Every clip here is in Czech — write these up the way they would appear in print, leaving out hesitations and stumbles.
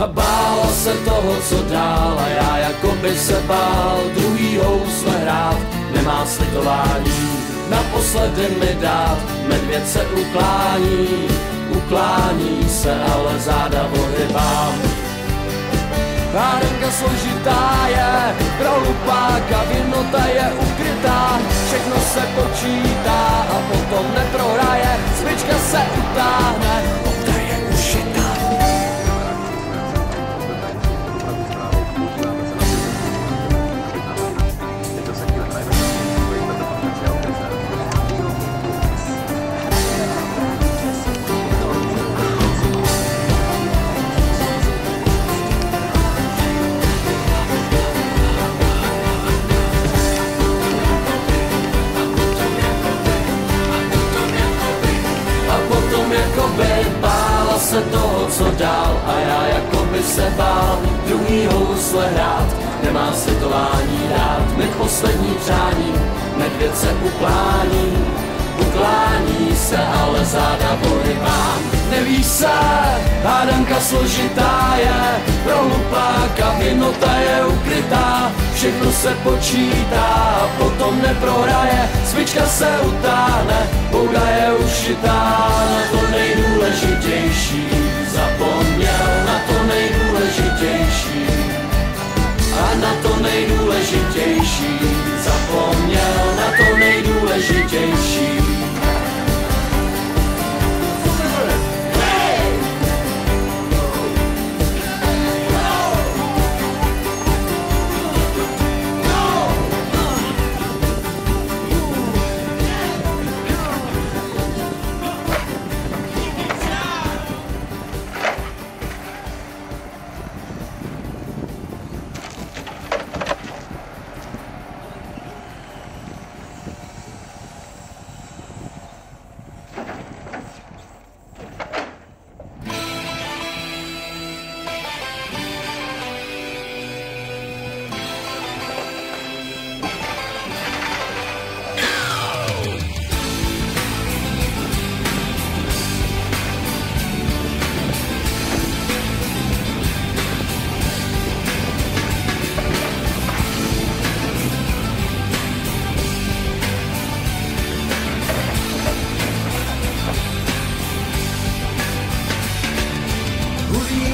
A bála se toho, co dál, a já jako by se bál druhý housle hrát. Nemá slitování, naposledy mi dát, medvěd se uklání se, ale záda ohybám. Hádanka složitá je, pro hlupáka vinota je ukrytá, všechno se počítá a potom neprohraje, smyčka se utáhne, ta je ušitá. Bála se toho, co dál, a já jako by se bál druhý housle hrát. Nemá slitování rád, mít poslední přání, medvěd se uklání se, ale záda pohybám. Neví se, hádanka složitá je, pro hlupáka vinota je ukrytá, všechno se počítá a potom neprohraje, smyčka se utáhne, bouda je ušitá. Na to nejdůležitější zapomněl, na to nejdůležitější, a na to nejdůležitější zapomněl, na to nejdůležitější.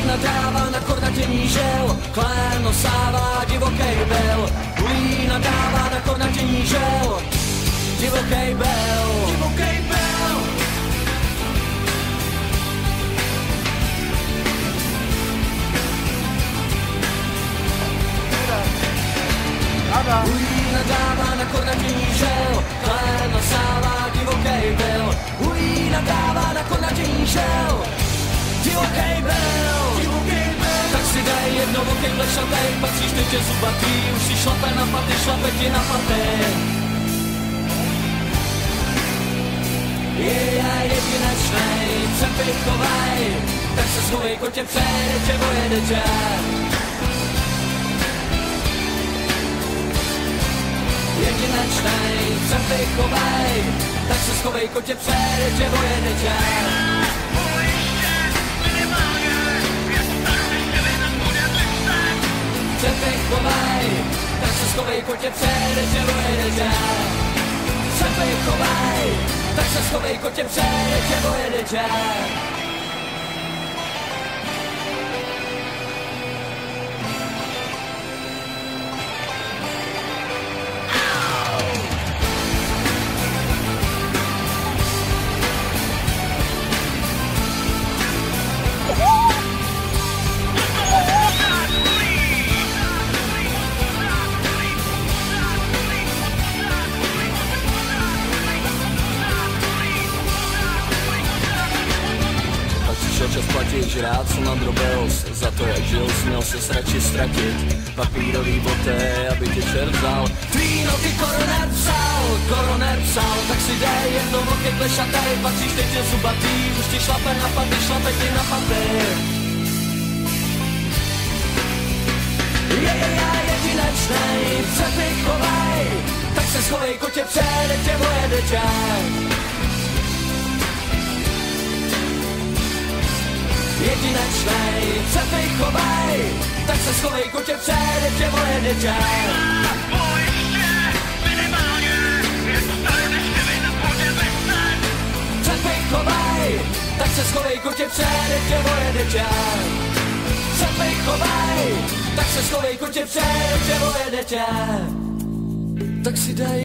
Nadává na kornatění žel, kléno sává divokej bel. Hulí nadává na kornatění žel, divokej bel. Divokej bel. Hulí nadává na kornatění žel, kléno sává divokej bel. Hulí nadává na kornatění žel, divokej bel. Tak si dej jedno okej plešatej, patříš teď je zubatý, už si šlape na paty, šlape ti na paty. Je já jedinečnej, přepichovej, tak se schovej, kotě přejde tě, vojede tě. Jedinečnej, přepichovej, tak se schovej, kotě přejde tě, vojede tě. Přepichovej, tak se schovej, kotě přejde tě, vojede tě. Přepichovej, tak se schovej, kotě přejde tě, vojede tě. Čas platit, rád co nadrobil za to, jak žil, směl se radši ztratit papírový boty, aby tě čert vzal. Tvý noty koroner psal, tak si dej jedno okej plešatej, patříš teď je zubatý, už ti šlape na paty, šlape ti na paty. Je já jedinečnej, přepichovej, tak se schovej, kotě přejde tě, vojede tě. Jedinečnej, přepichovej, se schovej kotě, přejede tě moje dítě. Přepejchovaj, tak se schovej kotě, přejede tě moje dítě. Přepejchovaj, tak se schovej kotě, přejede tě moje dítě. Tak si dej